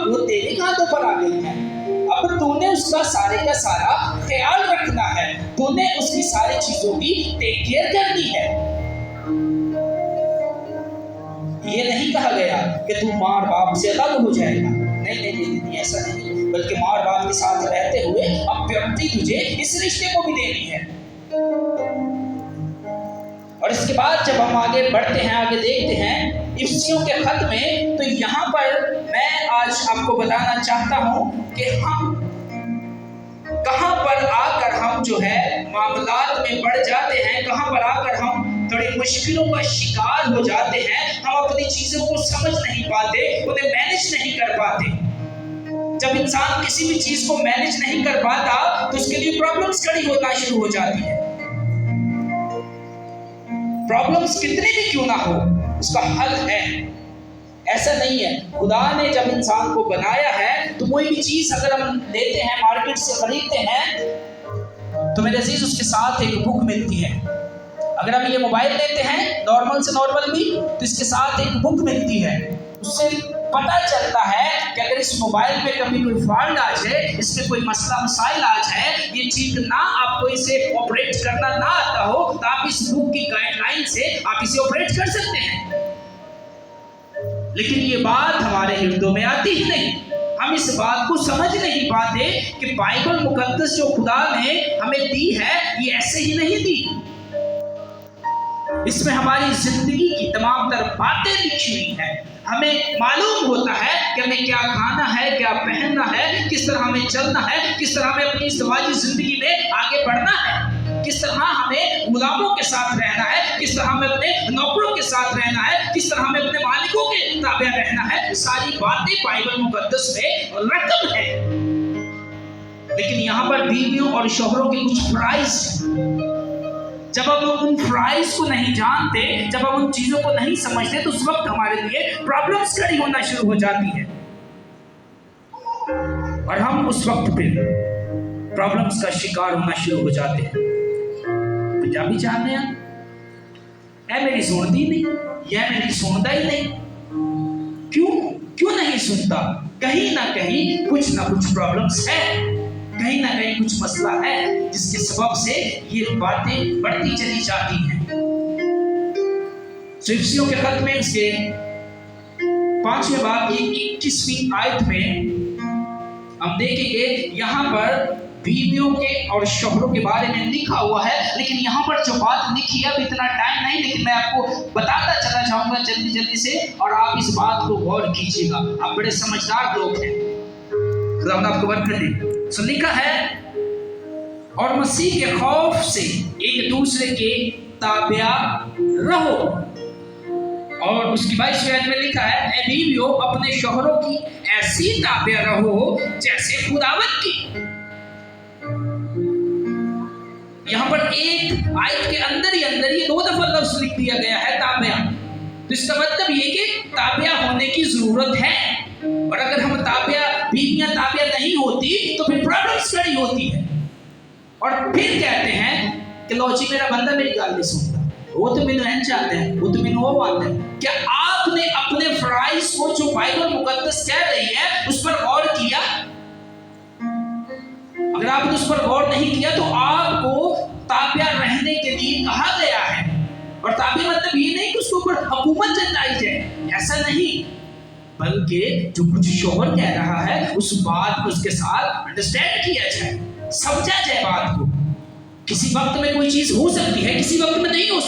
वो तेरे हाथों पर आ गई है। अब तूने उसका सारे का सारा ख्याल रखना है, तूने उसकी सारी चीजों की टेक केयर करनी है। ये नहीं कहा गया कि तू माँ बाप से अलग हो जाएगा, नहीं नहीं नहीं, ऐसा नहीं, बल्कि माँ बाप के साथ रहते हुए अब प्योरिटी तुझे इस रिश्ते को भी देनी है। और इसके बाद जब हम आगे बढ़ते हैं, आगे देखते हैं इफ्सियों के खत में, तो यहाँ पर मैं आज आपको बताना चाहता हूँ कि हम कहाँ पर आकर हम जो है मामलात में बढ़ जाते हैं, कहाँ पर आकर हम थोड़ी मुश्किलों का शिकार हो जाते हैं। हम अपनी चीजों को समझ नहीं पाते, उन्हें मैनेज नहीं कर पाते। जब इंसान किसी भी चीज को मैनेज नहीं कर पाता तो उसके लिए प्रॉब्लम्स खड़ी होना शुरू हो जाती है। प्रॉब्लम्स कितने भी क्यों ना हो, उसका हल है। ऐसा नहीं है, खुदा ने जब इंसान को बनाया है तो कोई भी चीज अगर हम लेते हैं, मार्केट से खरीदते हैं, तो मेरे अजीज उसके साथ एक बुक मिलती है। अगर हम ये मोबाइल लेते हैं नॉर्मल से नॉर्मल भी, तो इसके साथ एक बुक मिलती है। उससे पता चलता है कि अगर इस मोबाइल पे कभी कोई फॉल्ट आ जाए, इस पे कोई मसला मसाइल आ जाए, ये ठीक ना, आपको इसे ऑपरेट करना ना आता हो, तो आप इस बुक की गाइडलाइन से आप इसे ऑपरेट कर सकते हैं। लेकिन ये बात हमारे हृदयों में आती ही नहीं। हम इस बात को समझ नहीं पाते कि बाइबल मुकद्दस जो खुदा ने हमें दी है, ये ऐसे ही नहीं दी। इसमें हमारी जिंदगी की तमाम तर बातें लिखी हुई हैं। हमें मालूम होता है कि हमें क्या खाना है, क्या पहनना है, किस तरह हमें चलना है, किस तरह हमें अपनी समाजी जिंदगी में आगे बढ़ना है, किस तरह हमें गुलामों के साथ रहना है, किस तरह हमें अपने नौकरों के साथ रहना है, किस तरह हमें अपने मालिकों के ताबे रहना है। सारी बातें बाइबल मुकद्दस में रकम है। लेकिन यहाँ पर बीवियों और शोहरों के कुछ प्राइस, जब हम उन प्राइस को नहीं जानते, जब हम उन चीजों को नहीं समझते, तो उस वक्त हमारे लिए प्रॉब्लम्स खड़ी होना शुरू हो जाती है और हम उस वक्त पे प्रॉब्लम्स का शिकार होना शुरू हो जाते हैं। पंजाबी जानते हैं, ऐ मेरी सुनती नहीं, यह मेरी सुनता ही नहीं। क्यों नहीं सुनता? कहीं ना कहीं कुछ ना कुछ प्रॉब्लम्स है, कहीं ना कहीं कुछ मसला है, जिसके सबब से ये बातें बढ़ती चली जाती हैं। इफ्सियों के खत में इसके 5वें बाब की 21वीं आयत में हम देखेंगे, यहाँ पर बीवियों के और शोहरों के बारे में लिखा हुआ है। लेकिन यहाँ पर जो बात लिखी है, अब इतना टाइम नहीं, लेकिन मैं आपको बताता चला जाऊंगा जल्दी जल्दी से, और आप इस बात को गौर कीजिएगा। आप बड़े समझदार लोग हैं, खुदा आपको बरकत दे। सो लिखा है, और मसीह के खौफ से एक दूसरे के ताबिया रहो। और उसकी 22वें आयत में लिखा है, ऐ बीवियों अपने शोहरों की ऐसी ताबिया रहो जैसे खुदावंद की। यहाँ पर एक आयत के अंदर ही ये 2 दफा लफ्ज लिख दिया गया है, ताबिया। तो इसका मतलब ये कि ताबिया होने की जरूरत है, और अगर हम बीवियां ताबिया नहीं होती तो फिर प्रॉब्लम्स खड़ी होती है। और फिर कहते हैं कि लो जी मेरा बंदा मेरी गल नहीं सुनता, वो तो मैंने नहीं चाहते हैं, वो तो मैंने वो मानते हैं। क्या आपने अपने फराइज को जो बाइबल मुकद्दस कह रही है उस पर गौर किया? अगर आपने उस पर गौर नहीं किया तो आपको ताबिया रहने के लिए कहा गया है। और ताबिया मतलब ये नहीं कि उसके ऊपर हुकूमत जताई जाए, ऐसा नहीं, बल्कि जो कुछ शोहर कह रहा है उस बात को उसके साथ अंडरस्टैंड किया जाए, समझा जाए बात को। किसी वक्त में कोई चीज हो सकती है, किसी वक्त में नहीं हो सकती।